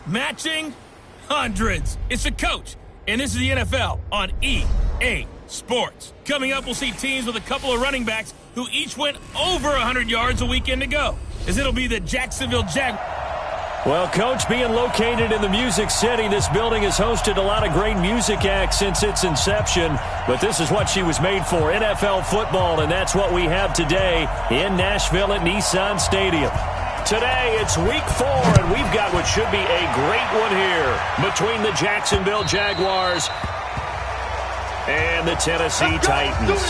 matching hundreds. It's the coach, and this is the NFL on EA Sports. Coming up, we'll see teams with a couple of running backs who each went over 100 yards a weekend ago, as it'll be the Jacksonville Jaguars. Well, Coach, being located in the Music City, this building has hosted a lot of great music acts since its inception, but this is what she was made for, NFL football, and that's what we have today in Nashville at Nissan Stadium. Today, it's Week 4, and we've got what should be a great one here between the Jacksonville Jaguars and the Tennessee Titans.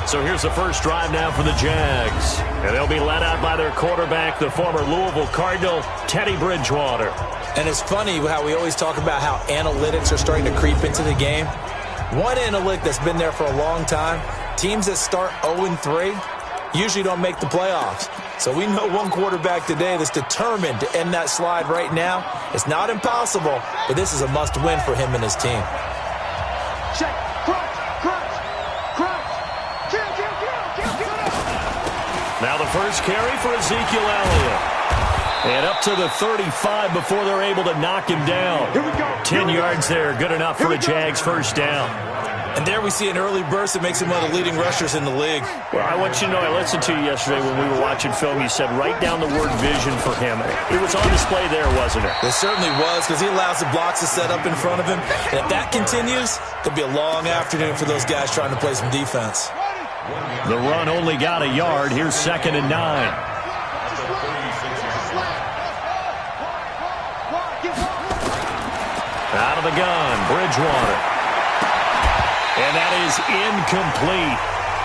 So here's the first drive now for the Jags. And they'll be led out by their quarterback, the former Louisville Cardinal, Teddy Bridgewater. And it's funny how we always talk about how analytics are starting to creep into the game. One analytic that's been there for a long time, teams that start 0-3 usually don't make the playoffs. So we know one quarterback today that's determined to end that slide right now. It's not impossible, but this is a must-win for him and his team. Check. Now the first carry for Ezekiel Elliott. And up to the 35 before they're able to knock him down. 10 yards there, good enough for a Jags first down. And there we see an early burst that makes him one of the leading rushers in the league. Well, I want you to know, I listened to you yesterday when we were watching film. You said write down the word vision for him. It was on display there, wasn't it? It certainly was, because he allows the blocks to set up in front of him. And if that continues, it'll be a long afternoon for those guys trying to play some defense. The run only got a yard. Here's 2nd and 9. Out of the gun, Bridgewater. And that is incomplete.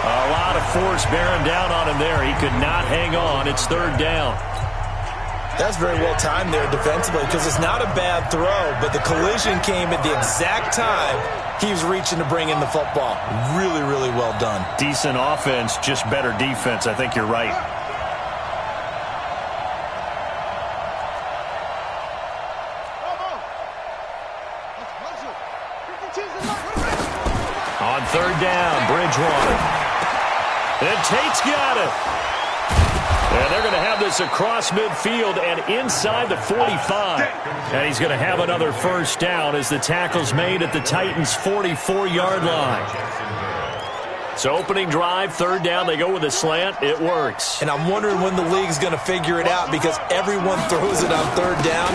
A lot of force bearing down on him there. He could not hang on. It's 3rd down. That's very well timed there defensively, because it's not a bad throw, but the collision came at the exact time he was reaching to bring in the football. Really, really well done. Decent offense, just better defense. I think you're right. On 3rd down, Bridgewater. And Tate's got it. And they're going to have this across midfield and inside the 45. And he's going to have another first down as the tackle's made at the Titans' 44-yard line. So opening drive, 3rd down, they go with a slant. It works. And I'm wondering when the league's going to figure it out, because everyone throws it on 3rd down.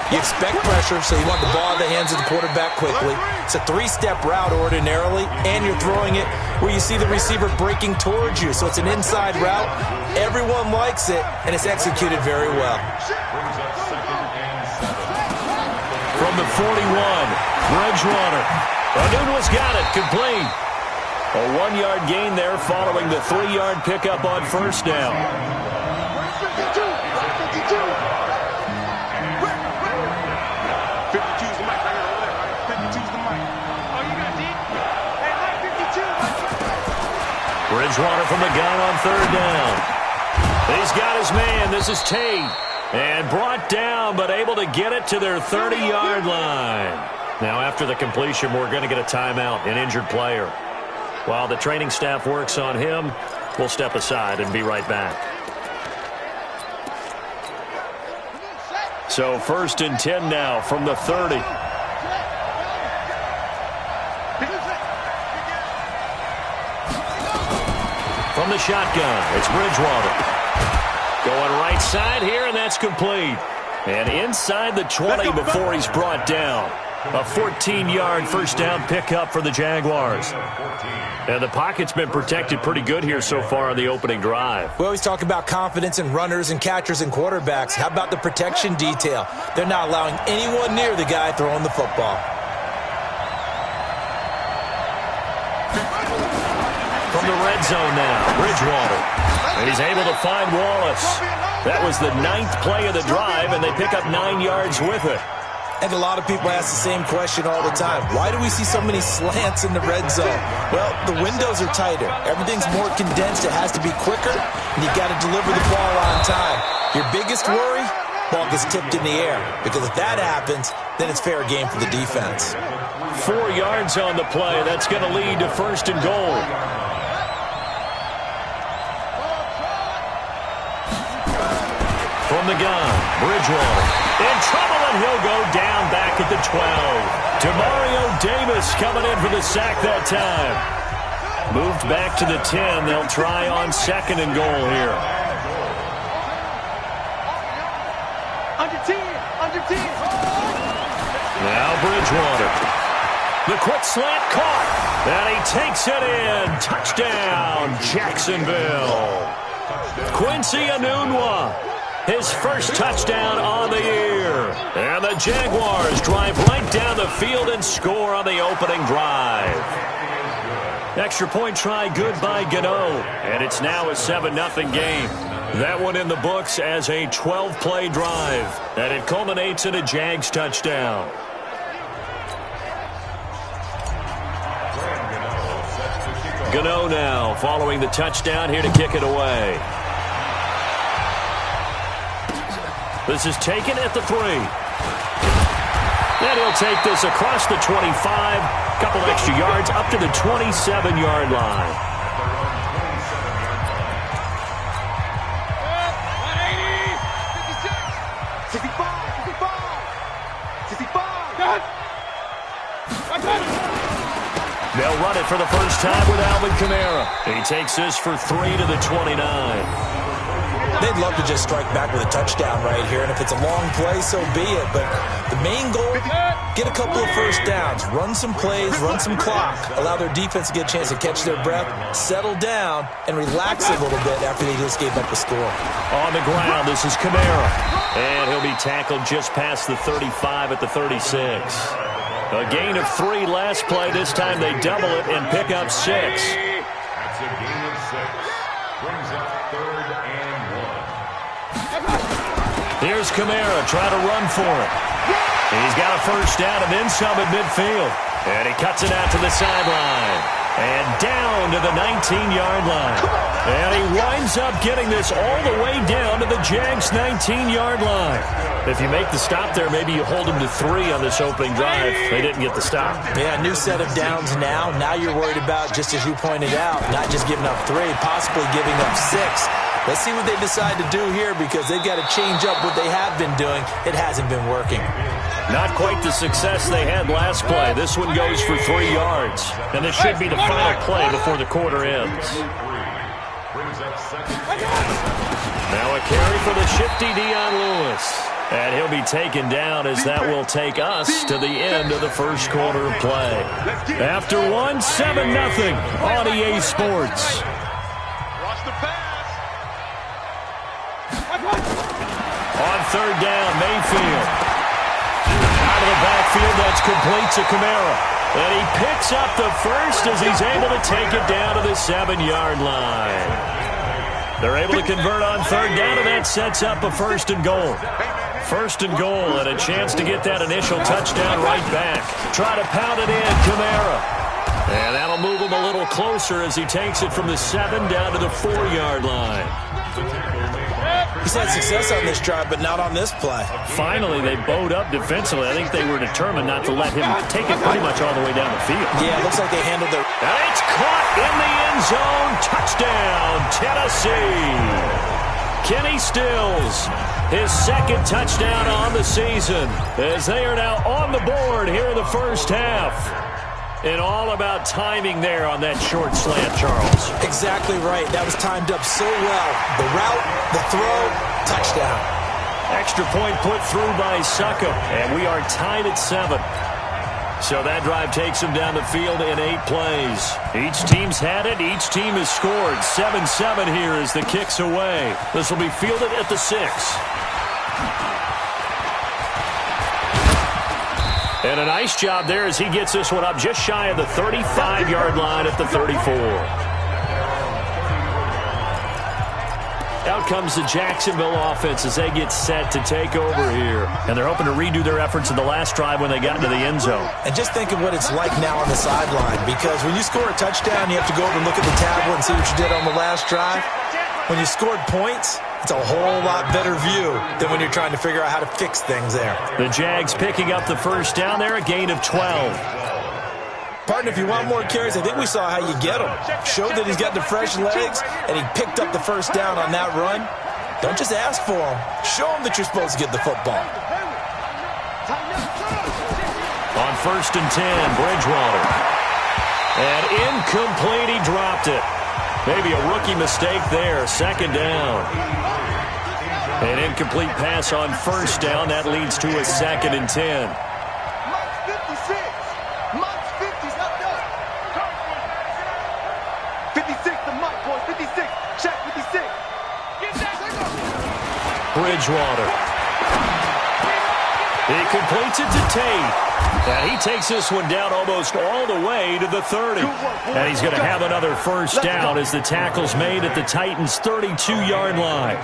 You expect pressure, so you want the ball in the hands of the quarterback quickly. It's a 3-step route ordinarily, and you're throwing it where you see the receiver breaking towards you. So it's an inside route. Everyone likes it, and it's executed very well. From the 41, Bridgewater. Anunua's got it, complete. A 1-yard gain there following the 3-yard pickup on first down. Bridgewater from the gun on 3rd down. He's got his man. This is Tate. And brought down, but able to get it to their 30-yard line. Now, after the completion, we're going to get a timeout, an injured player. While the training staff works on him, we'll step aside and be right back. So 1st and 10 now from the 30. From the shotgun, it's Bridgewater. Going right side here, and that's complete. And inside the 20 before he's brought down. A 14-yard first down pickup for the Jaguars. And the pocket's been protected pretty good here so far on the opening drive. We always talk about confidence in runners and catchers and quarterbacks. How about the protection detail? They're not allowing anyone near the guy throwing the football. From the red zone now, Bridgewater. And he's able to find Wallace. That was the 9th play of the drive, and they pick up 9 yards with it. And a lot of people ask the same question all the time. Why do we see so many slants in the red zone? Well, the windows are tighter. Everything's more condensed. It has to be quicker, and you've got to deliver the ball on time. Your biggest worry? Ball gets tipped in the air. Because if that happens, then it's fair game for the defense. 4 yards on the play. That's going to lead to 1st and goal. From the gun, Bridgewater. In trouble, and he'll go down back at the 12. Demario Davis coming in for the sack that time. Moved back to the 10. They'll try on 2nd and goal here. Under 10. Now Bridgewater. The quick slant caught. And he takes it in. Touchdown, Jacksonville. Quincy Enunwa. His first touchdown on the year. And the Jaguars drive right down the field and score on the opening drive. Extra point try good by Gano. And it's now a 7-0 game. That one in the books as a 12-play drive. And it culminates in a Jags touchdown. Gano now following the touchdown here to kick it away. This is taken at the 3. And he'll take this across the 25. Couple extra yards up to the 27-yard line. They'll run it for the first time with Alvin Kamara. He takes this for 3 to the 29. They'd love to just strike back with a touchdown right here, and if it's a long play, so be it. But the main goal, get a couple of first downs, run some plays, run some clock, allow their defense to get a chance to catch their breath, settle down, and relax a little bit after they just gave up a score. On the ground, this is Kamara. And he'll be tackled just past the 35 at the 36. A gain of 3 last play. This time they double it and pick up 6. That's a gain of 6. Brings up 3rd and 1. Here's Kamara trying to run for it. He's got a first down and then some at midfield. And he cuts it out to the sideline. And down to the 19-yard line. And he winds up getting this all the way down to the Jags' 19-yard line. If you make the stop there, maybe you hold them to 3 on this opening drive. They didn't get the stop. Yeah, new set of downs now. Now you're worried about, just as you pointed out, not just giving up 3, possibly giving up 6. Let's see what they decide to do here, because they've got to change up what they have been doing. It hasn't been working. Not quite the success they had last play. This one goes for 3 yards. And this should be the final play before the quarter ends. Now a carry for the shifty Dion Lewis. And he'll be taken down as that will take us to the end of the first quarter of play. After one, 7-0 on EA Sports. On 3rd down, Mayfield. Out of the backfield, that's complete to Kamara. And he picks up the first as he's able to take it down to the 7-yard line. They're able to convert on 3rd down, and that sets up a 1st and goal. 1st and goal, and a chance to get that initial touchdown right back. Try to pound it in, Kamara. And that'll move him a little closer as he takes it from the 7 down to the 4-yard line. He's had success on this drive, but not on this play. Finally, they bowed up defensively. I think they were determined not to let him take it pretty much all the way down the field. Yeah, it looks like they handled their... And it's caught in the end zone. Touchdown, Tennessee. Kenny Stills, his 2nd touchdown on the season, as they are now on the board here in the first half. And all about timing there on that short slant, Charles. Exactly right. That was timed up so well. The route, the throw, touchdown. Extra point put through by Succop, and we are tied at 7. So that drive takes them down the field in 8 plays. Each team's had it. Each team has scored. 7-7 here as the kick's away. This will be fielded at the 6. And a nice job there as he gets this one up just shy of the 35-yard line at the 34. Out comes the Jacksonville offense as they get set to take over here. And they're hoping to redo their efforts in the last drive when they got into the end zone. And just think of what it's like now on the sideline, because when you score a touchdown, you have to go over and look at the tablet and see what you did on the last drive. When you scored points, it's a whole lot better view than when you're trying to figure out how to fix things there. The Jags picking up the first down there, a gain of 12. Partner, if you want more carries, I think we saw how you get them. Showed that he's got the fresh legs, and he picked up the first down on that run. Don't just ask for them. Show them that you're supposed to get the football. 1st and 10. Bridgewater. And incomplete. He dropped it. Maybe a rookie mistake there. 2nd down. An incomplete pass on 1st down. That leads to a 2nd and 10. Bridgewater. He completes it to Tate. And he takes this one down almost all the way to the 30. And he's going to have another 1st down as the tackle's made at the Titans' 32-yard line.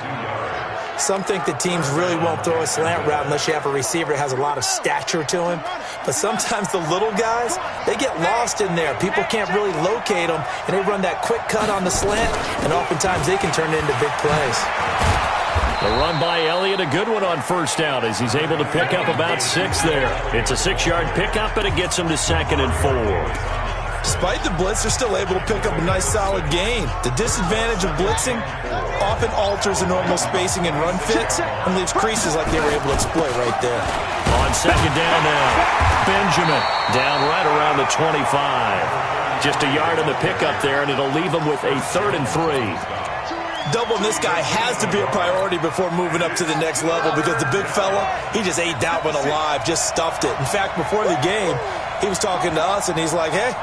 Some think that teams really won't throw a slant route unless you have a receiver that has a lot of stature to him. But sometimes the little guys, they get lost in there. People can't really locate them, and they run that quick cut on the slant, and oftentimes they can turn it into big plays. The run by Elliott, a good one on 1st down as he's able to pick up about 6 there. It's a 6-yard pickup, and it gets him to 2nd and 4. Despite the blitz, they're still able to pick up a nice, solid gain. The disadvantage of blitzing often alters the normal spacing and run fits and leaves creases like they were able to exploit right there. On 2nd down now, Benjamin down right around the 25. Just a yard on the pickup there, and it'll leave him with a 3rd and 3. Doubling this guy has to be a priority before moving up to the next level because the big fella, he just ate that one alive, just stuffed it. In fact, before the game, he was talking to us, and he's like, hey,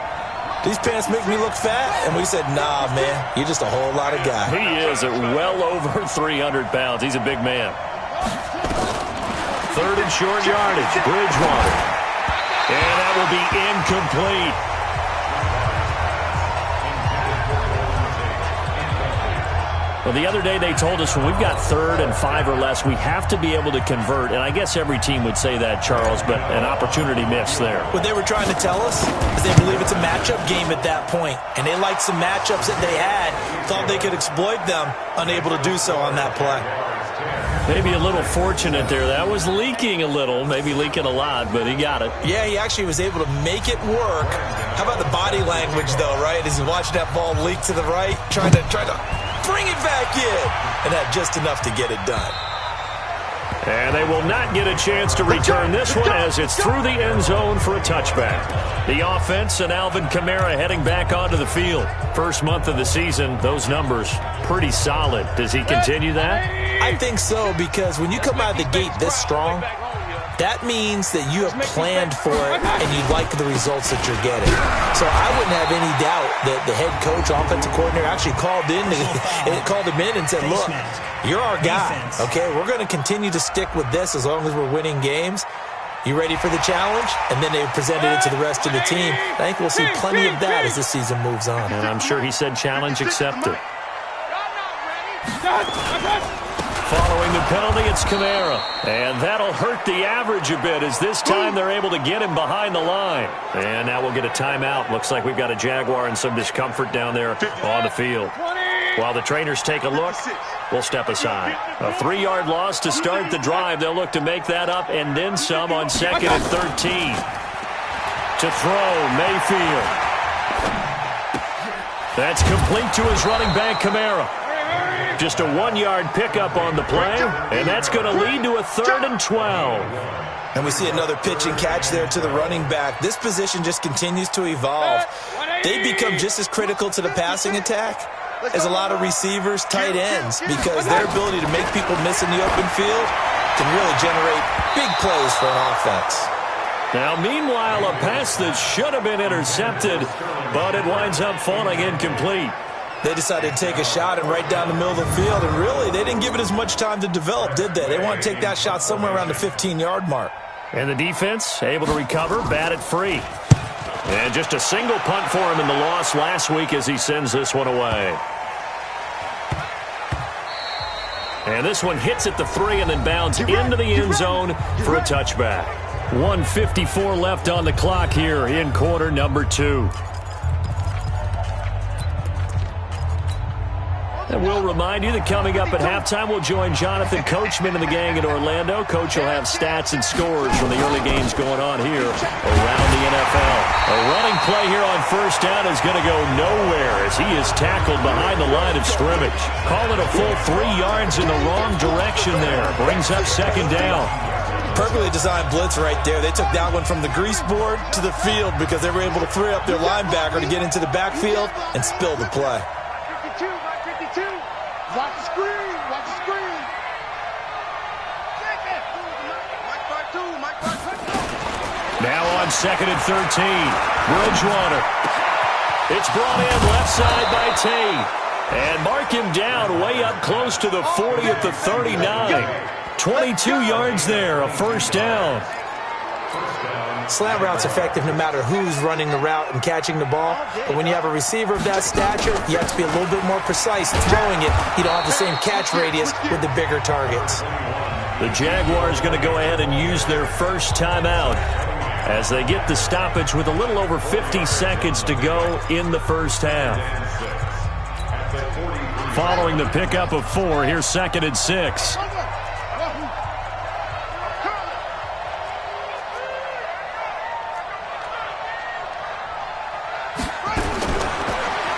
these pants make me look fat. And we said, nah, man, you're just a whole lot of guy. He is at well over 300 pounds. He's a big man. 3rd and short yardage, Bridgewater. And that will be incomplete. Well, the other day they told us when we've got 3rd and 5 or less, we have to be able to convert. And I guess every team would say that, Charles, but an opportunity missed there. What they were trying to tell us is they believe it's a matchup game at that point. And they liked some matchups that they had, thought they could exploit them, unable to do so on that play. Maybe a little fortunate there. That was leaking a little, maybe leaking a lot, but he got it. Yeah, he actually was able to make it work. How about the body language, though, right? As he's watching that ball leak to the right, trying to bring it back in, and had just enough to get it done. And they will not get a chance to return this one as it's through the end zone for a touchback. The offense and Alvin Kamara heading back onto the field. First month of the season, those numbers pretty solid. Does he continue that? I think so, because when you come out of the gate this strong, that means that you have planned for it and you like the results that you're getting. So I wouldn't have any doubt that the head coach, offensive coordinator, actually called him in and said, look, you're our guy, okay? We're going to continue to stick with this as long as we're winning games. You ready for the challenge? And then they presented it to the rest of the team. I think we'll see plenty of that as the season moves on. And I'm sure he said challenge accepted. Following the penalty, it's Kamara. And that'll hurt the average a bit as this time they're able to get him behind the line. And now we'll get a timeout. Looks like we've got a Jaguar and some discomfort down there on the field. While the trainers take a look, we'll step aside. A 3-yard loss to start the drive. They'll look to make that up and then some on 2nd and 13. To throw, Mayfield. That's complete to his running back, Kamara. Just a 1-yard pickup on the play, and that's going to lead to a 3rd and 12. And we see another pitch and catch there to the running back. This position just continues to evolve. They become just as critical to the passing attack as a lot of receivers, tight ends, because their ability to make people miss in the open field can really generate big plays for an offense. Now, meanwhile, a pass that should have been intercepted, but it winds up falling incomplete. They decided to take a shot and right down the middle of the field, and really, they didn't give it as much time to develop, did they? They want to take that shot somewhere around the 15-yard mark. And the defense able to recover, bat it free. And just a single punt for him in the loss last week as he sends this one away. And this one hits at the 3 and then bounds into the end zone for a touchback. 1:54 left on the clock here in quarter number 2. And we'll remind you that coming up at halftime, we'll join Jonathan Coachman and the gang in Orlando. Coach will have stats and scores from the early games going on here around the NFL. A running play here on 1st down is going to go nowhere as he is tackled behind the line of scrimmage. Call it a full 3 yards in the wrong direction there. Brings up 2nd down. Perfectly designed blitz right there. They took that one from the grease board to the field because they were able to free up their linebacker to get into the backfield and spill the play. 52, 52. Watch the screen. Watch the screen. Check it. Mike 5-2. Now on 2nd and 13. Bridgewater. It's brought in left side by Tate. And mark him down way up close to the 40 at the 39. 22 yards there, a first down. Slant route's effective no matter who's running the route and catching the ball. But when you have a receiver of that stature, you have to be a little bit more precise throwing it. You don't have the same catch radius with the bigger targets. The Jaguars going to go ahead and use their first timeout as they get the stoppage with a little over 50 seconds to go in the first half. Following the pickup of 4, here's 2nd and 6.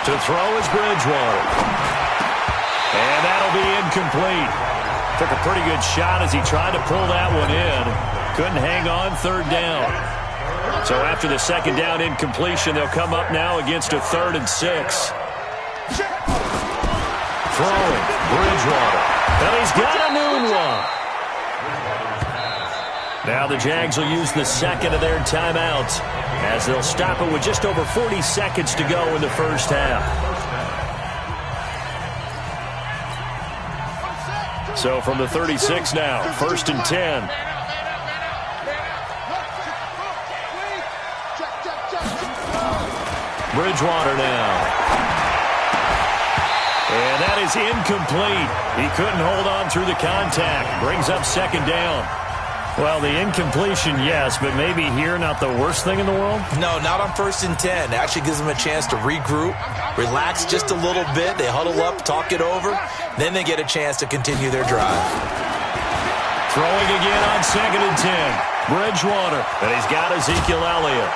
To throw is Bridgewater. And that'll be incomplete. Took a pretty good shot as he tried to pull that one in. Couldn't hang on, 3rd down. So after the 2nd down incompletion, they'll come up now against a 3rd and 6. Throwing, Bridgewater. And he's got a noon one. Now the Jags will use the 2nd of their timeouts as they'll stop it with just over 40 seconds to go in the first half. So from the 36 now, 1st and 10. Bridgewater now. And that is incomplete. He couldn't hold on through the contact. Brings up 2nd down. Well, the incompletion, yes, but maybe here not the worst thing in the world? No, not on 1st and 10. It actually gives them a chance to regroup, relax just a little bit. They huddle up, talk it over. Then they get a chance to continue their drive. Throwing again on 2nd and 10. Bridgewater, and he's got Ezekiel Elliott.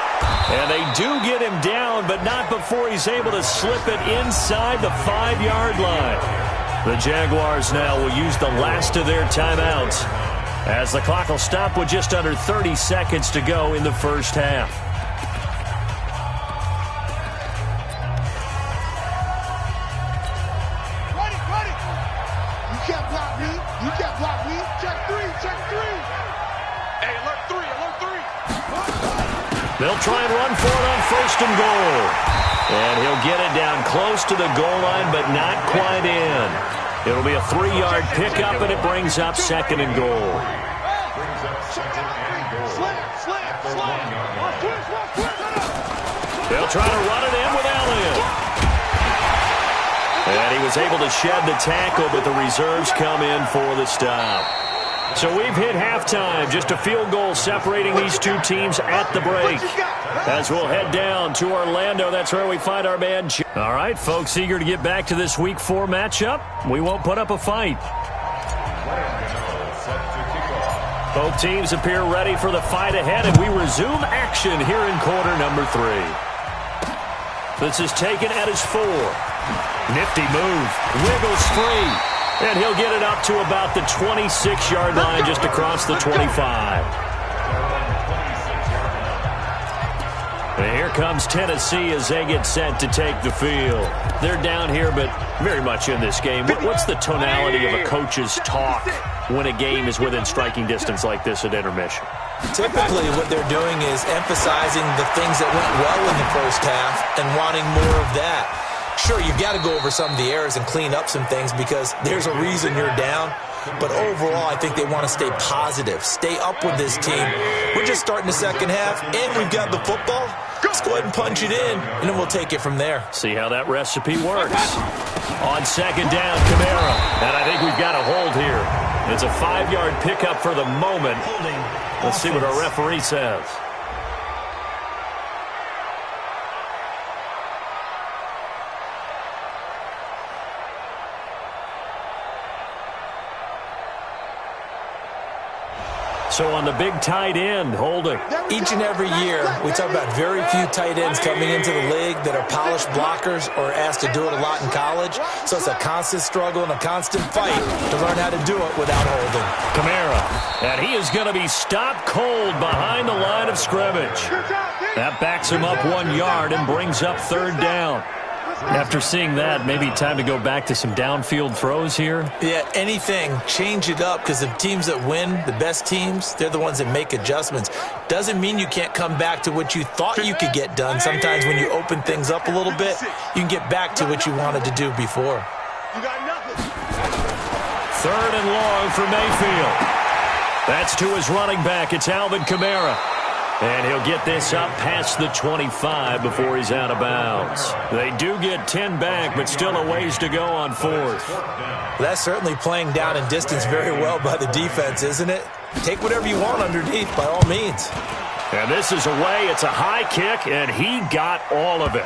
And they do get him down, but not before he's able to slip it inside the 5-yard line. The Jaguars now will use the last of their timeouts as the clock will stop with just under 30 seconds to go in the first half. Ready. You can't block me. You can't block me. Check 3. Hey, alert 3. They'll try and run for it on 1st and goal. And he'll get it down close to the goal line, but not quite in. It'll be a 3-yard pickup, and it brings up 2nd and goal. They'll try to run it in with Elliott. And he was able to shed the tackle, but the reserves come in for the stop. So we've hit halftime. Just a field goal separating these two teams at the break. As we'll head down to Orlando, that's where we find our man. All right, folks, eager to get back to this Week 4 matchup. We won't put up a fight. Both teams appear ready for the fight ahead, and we resume action here in quarter number 3. This is taken at his 4. Nifty move. Wiggles free. And he'll get it up to about the 26-yard line, just across the 25. And here comes Tennessee as they get set to take the field. They're down here, but very much in this game. What's the tonality of a coach's talk when a game is within striking distance like this at intermission? Typically, what they're doing is emphasizing the things that went well in the first half and wanting more of that. Sure, you've got to go over some of the errors and clean up some things because there's a reason you're down. But overall, I think they want to stay positive, stay up with this team. We're just starting the second half, and we've got the football. Let's go ahead and punch it in, and then we'll take it from there. See how that recipe works. On 2nd down, Kamara. And I think we've got a hold here. It's a 5-yard pickup for the moment. Let's see what our referee says. So on the big tight end, holding. Each and every year, we talk about very few tight ends coming into the league that are polished blockers or asked to do it a lot in college. So it's a constant struggle and a constant fight to learn how to do it without holding. Kamara, and he is going to be stopped cold behind the line of scrimmage. That backs him up 1 yard and brings up third down. After seeing that, maybe time to go back to some downfield throws here. Yeah, anything. Change it up, because the teams that win, the best teams, they're the ones that make adjustments. Doesn't mean you can't come back to what you thought you could get done. Sometimes when you open things up a little bit, you can get back to what you wanted to do before. Third and long for Mayfield. That's to his running back. It's Alvin Kamara. And he'll get this up past the 25 before he's out of bounds. They do get 10 back, but still a ways to go on fourth. Well, that's certainly playing down in distance very well by the defense, isn't it? Take whatever you want underneath, by all means. And this is away. It's a high kick, and he got all of it.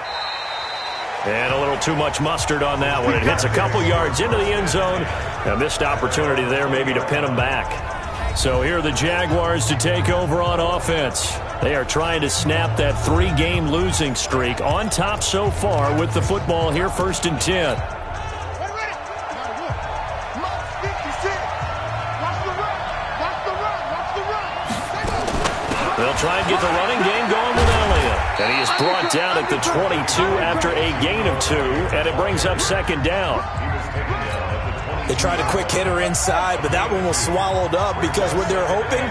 And a little too much mustard on that one. It hits a couple yards into the end zone. A missed opportunity there maybe to pin him back. So here are the Jaguars to take over on offense. They are trying to snap that 3-game losing streak. On top so far with the football here, 1st and 10. They'll try and get the running game going with Elliott. And he is brought down at the 22 after a gain of 2, and it brings up 2nd down. They tried a quick hitter inside, but that one was swallowed up because what they're hoping,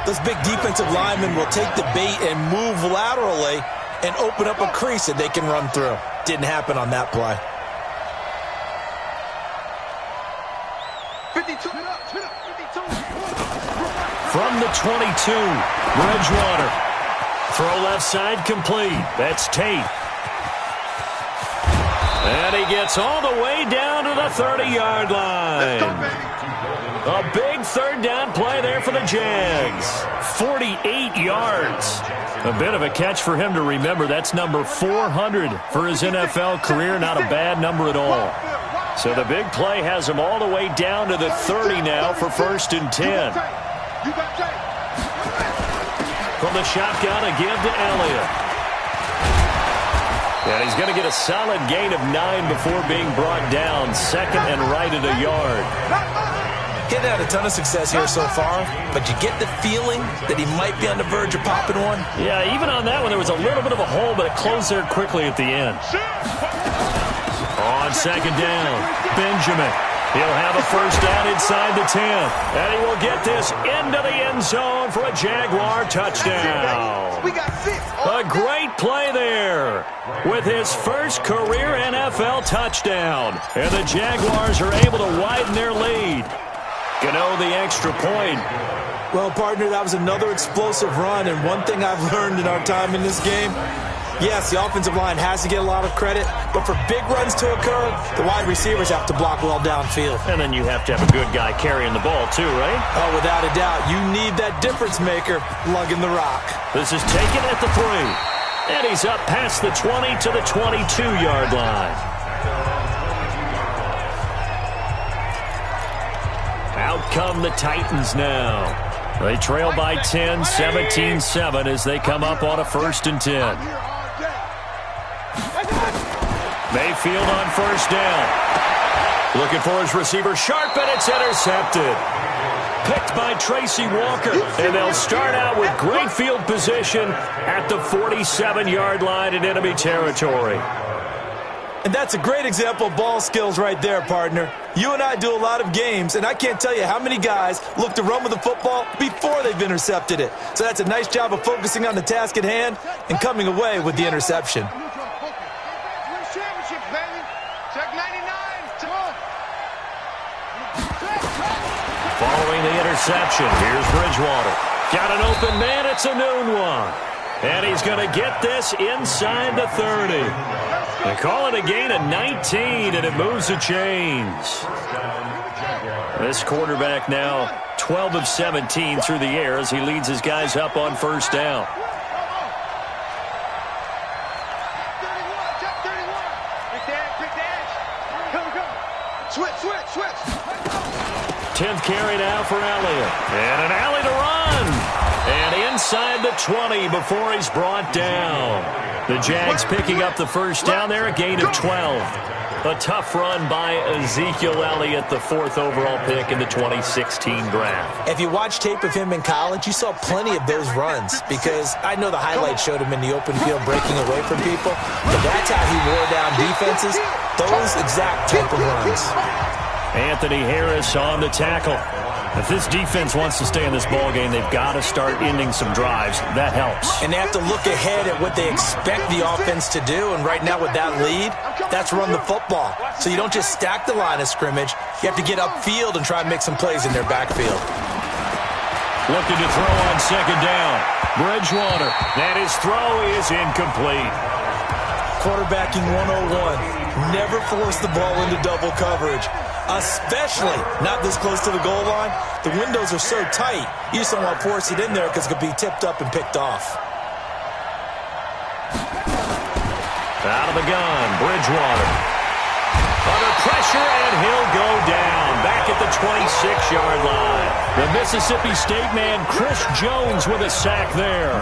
those big defensive linemen will take the bait and move laterally and open up a crease that they can run through. Didn't happen on that play. 52. From the 22, Bridgewater. Throw left side complete. That's Tate. And he gets all the way down to the 30-yard line. A big 3rd down play there for the Jags. 48 yards. A bit of a catch for him to remember. That's number 400 for his NFL career. Not a bad number at all. So the big play has him all the way down to the 30 now for 1st and 10. From the shotgun, a give to Elliott. And he's going to get a solid gain of 9 before being brought down. 2nd and right at a yard. He hasn't had a ton of success here so far, but you get the feeling that he might be on the verge of popping one. Yeah, even on that one, there was a little bit of a hole, but it closed there quickly at the end. On 2nd down, Benjamin. He'll have a 1st down inside the 10. And he will get this into the end zone for a Jaguar touchdown. We got 6. A great play there with his first career NFL touchdown. And the Jaguars are able to widen their lead. Gano the extra point. Well, partner, that was another explosive run, and one thing I've learned in our time in this game, yes, the offensive line has to get a lot of credit, but for big runs to occur, the wide receivers have to block well downfield. And then you have to have a good guy carrying the ball too, right? Oh, without a doubt. You need that difference maker lugging the rock. This is taken at the 3. And he's up past the 20 to the 22-yard line. Out come the Titans now. They trail by 10, 17-7 as they come up on a 1st and 10. Mayfield on 1st down. Looking for his receiver, Sharp, and it's intercepted. Picked by Tracy Walker, and they'll start out with great field position at the 47-yard line in enemy territory. And that's a great example of ball skills right there, partner. You and I do a lot of games, and I can't tell you how many guys look to run with the football before they've intercepted it. So that's a nice job of focusing on the task at hand and coming away with the interception. Following the interception, here's Bridgewater. Got an open man, it's a noon one. And he's going to get this inside the 30. They call it a gain of 19, and it moves the chains. This quarterback now 12 of 17 through the air as he leads his guys up on 1st down. Switch. Switch. 10th carry now for Elliott. And an alley to run. And inside the 20 before he's brought down. The Jags picking up the first down there, a gain of 12. A tough run by Ezekiel Elliott, the 4th overall pick in the 2016 draft. If you watch tape of him in college, you saw plenty of those runs because I know the highlights showed him in the open field breaking away from people, but that's how he wore down defenses, those exact type of runs. Anthony Harris on the tackle. If this defense wants to stay in this ballgame, they've got to start ending some drives. That helps. And they have to look ahead at what they expect the offense to do, and right now with that lead, that's run the football. So you don't just stack the line of scrimmage. You have to get upfield and try and make some plays in their backfield. Looking to throw on second down. Bridgewater. And his throw is incomplete. Quarterbacking 101. Never force the ball into double coverage, especially not this close to the goal line. The windows are so tight, you just don't want to force it in there because it could be tipped up and picked off. Out of the gun, Bridgewater. Under pressure, and he'll go down. Back at the 26-yard line. The Mississippi State man, Chris Jones, with a sack there.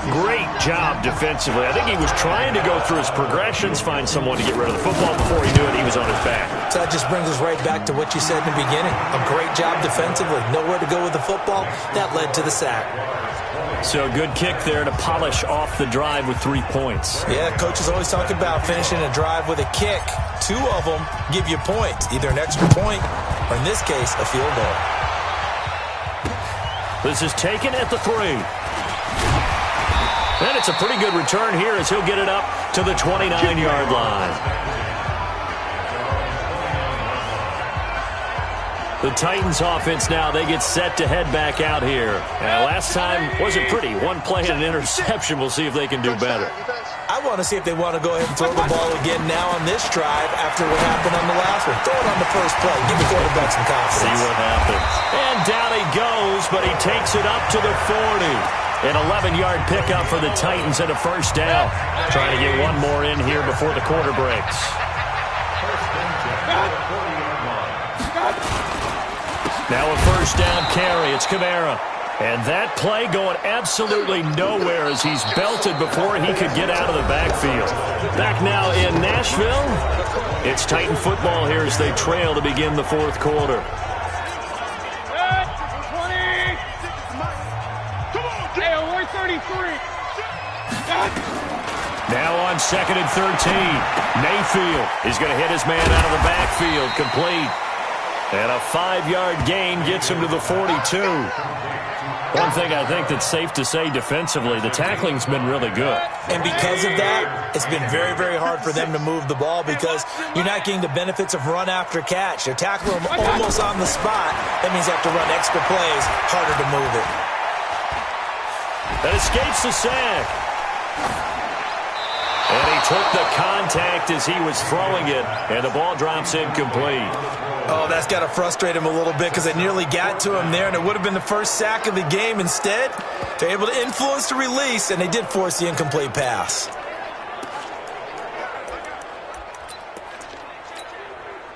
Great job defensively. I think he was trying to go through his progressions, find someone to get rid of the football. Before he knew it, he was on his back. So that just brings us right back to what you said in the beginning. A great job defensively. Nowhere to go with the football. That led to the sack. So good kick there to polish off the drive with 3 points. Yeah, coaches always talk about finishing a drive with a kick. 2 of them give you points, either an extra point or, in this case, a field goal. This is taken at the 3. And it's a pretty good return here as he'll get it up to the 29-yard line. The Titans offense now, they get set to head back out here. Last time wasn't pretty. One play and an interception. We'll see if they can do better. I want to see if they want to go ahead and throw the ball again now on this drive after what happened on the last one. Throw it on the first play. Give the quarterback some confidence. See what happens. And down he goes, but he takes it up to the 40. An 11-yard pickup for the Titans and a first down. Trying to get one more in here before the quarter breaks. Now a first down carry. It's Kamara. And that play going absolutely nowhere as he's belted before he could get out of the backfield. Back now in Nashville. It's Titan football here as they trail to begin the 4th quarter. Now on 2nd and 13. Mayfield is going to hit his man out of the backfield. Complete. And a 5-yard gain gets him to the 42. One thing I think that's safe to say defensively, the tackling's been really good. And because of that, it's been very, very hard for them to move the ball because you're not getting the benefits of run after catch. They're tackling them almost on the spot. That means they have to run extra plays, harder to move it. That escapes the sack. And he took the contact as he was throwing it, and the ball drops incomplete. Oh, that's got to frustrate him a little bit because they nearly got to him there, and it would have been the first sack of the game. Instead, they're able to influence the release, and they did force the incomplete pass.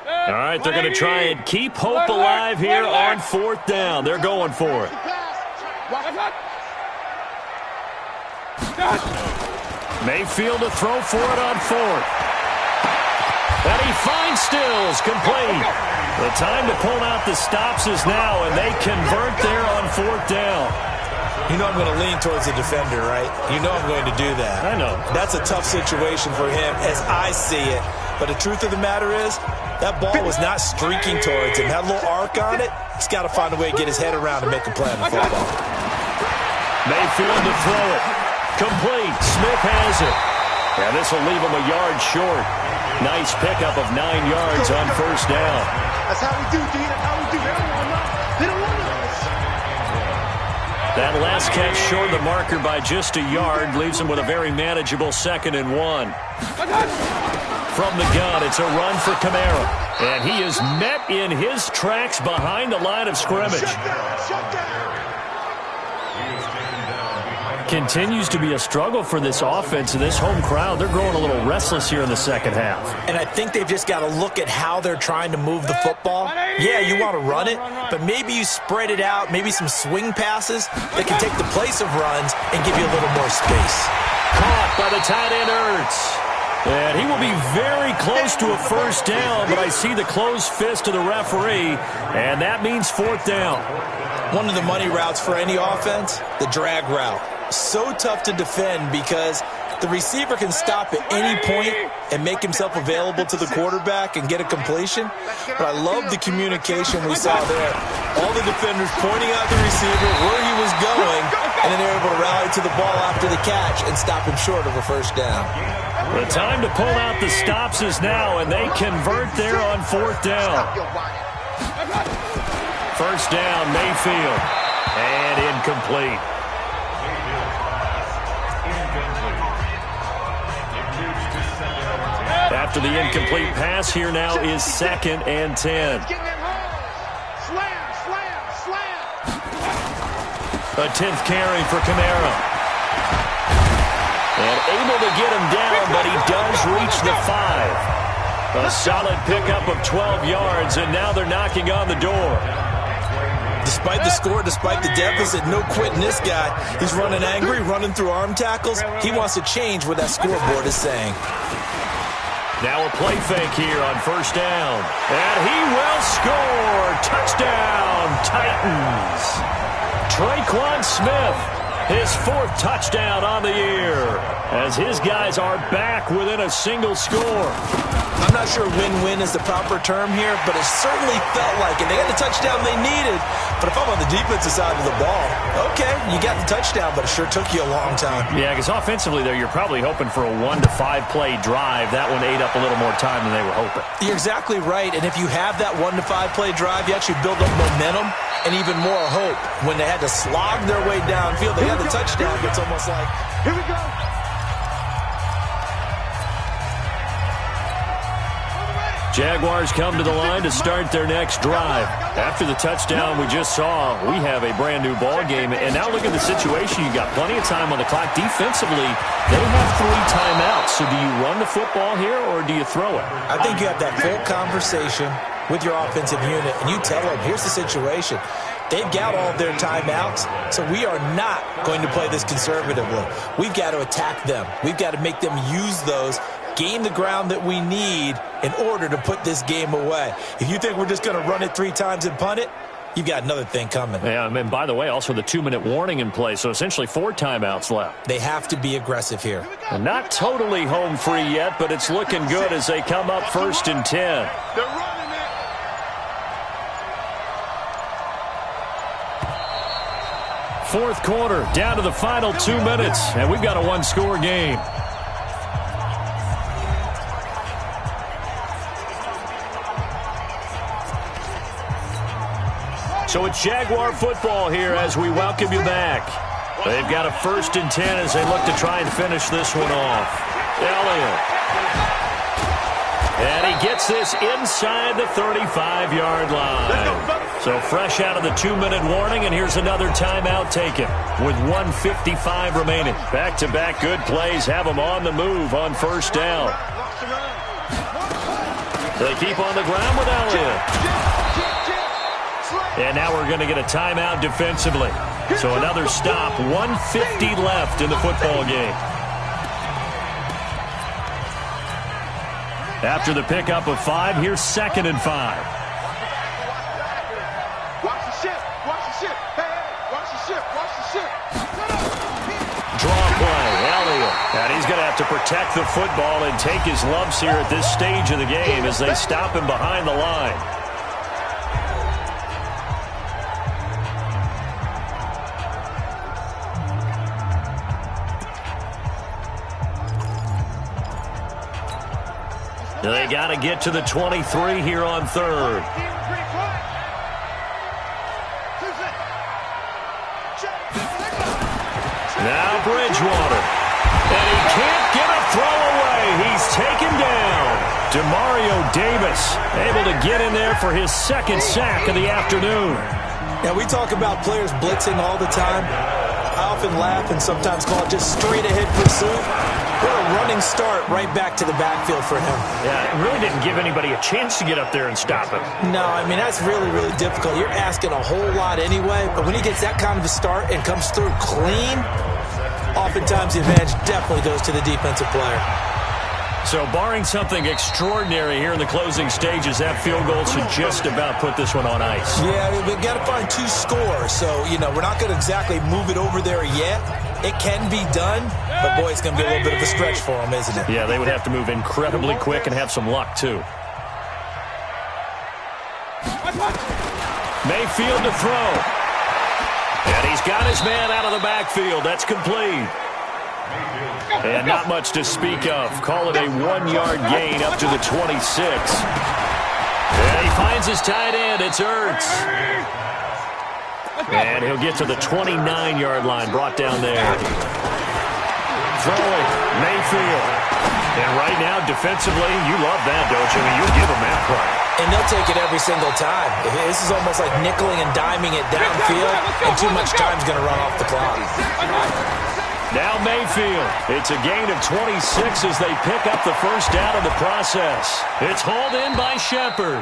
All right, they're going to try and keep hope alive here on 4th down. They're going for it. Mayfield to throw for it on 4th. And he finds Stills, complete. The time to pull out the stops is now, and they convert there on 4th down. You know I'm going to lean towards the defender, right? You know I'm going to do that. I know. That's a tough situation for him as I see it. But the truth of the matter is, that ball was not streaking towards him. Had a little arc on it. He's got to find a way to get his head around and make a play on the football. Mayfield to throw it. Complete. Smith has it. And this will leave him a yard short. Nice pickup of 9 yards on first down. That's how we do, D. That's how we do. They don't want us. That last catch short of the marker by just a yard leaves him with a very manageable 2nd and 1. From the gun, it's a run for Kamara. And he is met in his tracks behind the line of scrimmage. Shut down. He is taken down behind Continues to be a struggle for this offense and this home crowd. They're growing a little restless here in the second half. And I think they've just got to look at how they're trying to move the football. Yeah, you want to run it, but maybe you spread it out, maybe some swing passes that can take the place of runs and give you a little more space. Caught by the tight end, Ertz. And he will be very close to a first down, but I see the closed fist of the referee, and that means fourth down. One of the money routes for any offense, the drag route. So tough to defend because the receiver can stop at any point and make himself available to the quarterback and get a completion. But I love the communication we saw there. All the defenders pointing out the receiver, where he was going, and then they're able to rally to the ball after the catch and stop him short of a first down. The time to pull out the stops is now, and they convert there on fourth down. First down, Mayfield, and incomplete. After the incomplete pass, here now is 2nd and 10. A 10th carry for Kamara. And able to get him down, but he does reach the 5. A solid pickup of 12 yards, and now they're knocking on the door. Despite the score, despite the deficit, no quitting this guy. He's running angry, running through arm tackles. He wants to change what that scoreboard is saying. Now a play fake here on first down. And he will score. Touchdown, Titans. Traquan Smith, his 4th touchdown on the year, as his guys are back within a single score. I'm not sure win-win is the proper term here, but it certainly felt like it. They got the touchdown they needed, but if I'm on the defensive side of the ball, okay, you got the touchdown, but it sure took you a long time. Yeah, because offensively there, you're probably hoping for a 1 to 5 play drive. That one ate up a little more time than they were hoping. You're exactly right, and if you have that 1 to 5 play drive, you actually build up momentum and even more hope. When they had to slog their way downfield, they had the touchdown. It's almost like, here we go. Jaguars come to the line to start their next drive. After the touchdown we just saw, we have a brand-new ball game. And now look at the situation. You got plenty of time on the clock. Defensively, they have 3 timeouts. So do you run the football here or do you throw it? I think you have that full conversation with your offensive unit, and you tell them, here's the situation. They've got all of their timeouts, so we are not going to play this conservatively. We've got to attack them. We've got to make them use those, gain the ground that we need in order to put this game away. If you think we're just going to run it 3 times and punt it, you've got another thing coming. Yeah, and by the way, also the 2-minute warning in play, so essentially 4 timeouts left. They have to be aggressive here. And not totally home free yet, but it's looking good as they come up 1st and 10. They're running it. Fourth quarter, down to the final 2 minutes, and we've got a 1-score game. So it's Jaguar football here as we welcome you back. They've got a 1st and 10 as they look to try and finish this one off. Elliott. And he gets this inside the 35-yard line. So fresh out of the 2-minute warning, and here's another timeout taken with 1:55 remaining. Back-to-back good plays have them on the move on first down. They keep on the ground with Elliott. And now we're going to get a timeout defensively. So another stop, 1:50 left in the football game. After the pickup of 5, here's 2nd and 5. Watch the ship. Watch the ship. Hey, watch the ship. Watch the ship. Draw play, Elliott. And he's going to have to protect the football and take his lumps here at this stage of the game as they stop him behind the line. They got to get to the 23 here on 3rd. Now Bridgewater. And he can't get a throw away. He's taken down. Demario Davis able to get in there for his 2nd sack of the afternoon. Now, we talk about players blitzing all the time. I often laugh and sometimes call it just straight ahead pursuit. What a running start right back to the backfield for him. Yeah, it really didn't give anybody a chance to get up there and stop him. No, I mean, that's really, really difficult. You're asking a whole lot anyway, but when he gets that kind of a start and comes through clean, oftentimes the advantage definitely goes to the defensive player. So barring something extraordinary here in the closing stages, that field goal should just about put this one on ice. Yeah, we've got to find 2 scores. So, we're not going to exactly move it over there yet. It can be done, but, boy, it's going to be a little bit of a stretch for them, isn't it? Yeah, they would have to move incredibly quick and have some luck, too. Mayfield to throw. And he's got his man out of the backfield. That's complete. And not much to speak of. Call it a 1-yard gain up to the 26. And he finds his tight end. It's Ertz. And he'll get to the 29-yard line, brought down there. Throwing, Mayfield. And right now, defensively, you love that, don't you? I mean, you'll give them that play. And they'll take it every single time. This is almost like nickeling and diming it downfield, and too much time's going to run off the clock. Now Mayfield. It's a gain of 26 as they pick up the first down of the process. It's hauled in by Shepard.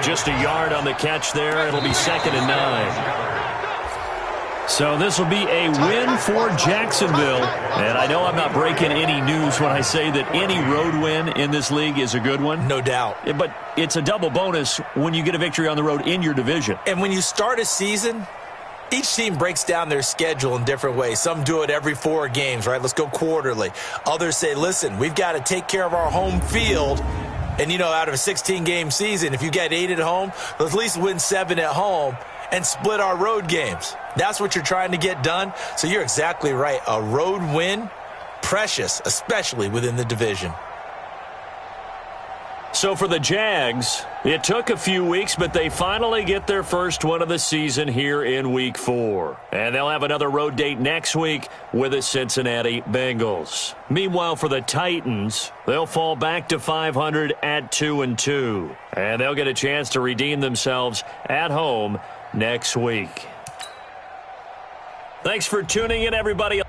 Just a yard on the catch there. It'll be 2nd and 9. So this will be a win for Jacksonville. And I know I'm not breaking any news when I say that any road win in this league is a good one. No doubt. But it's a double bonus when you get a victory on the road in your division. And when you start a season, each team breaks down their schedule in different ways. Some do it every 4 games, right? Let's go quarterly. Others say, listen, we've got to take care of our home field. And, out of a 16-game season, if you get 8 at home, let's at least win 7 at home and split our road games. That's what you're trying to get done. So you're exactly right. A road win, precious, especially within the division. So for the Jags, it took a few weeks, but they finally get their first one of the season here in Week 4. And they'll have another road date next week with the Cincinnati Bengals. Meanwhile, for the Titans, they'll fall back to 500 at 2-2. And they'll get a chance to redeem themselves at home next week. Thanks for tuning in, everybody.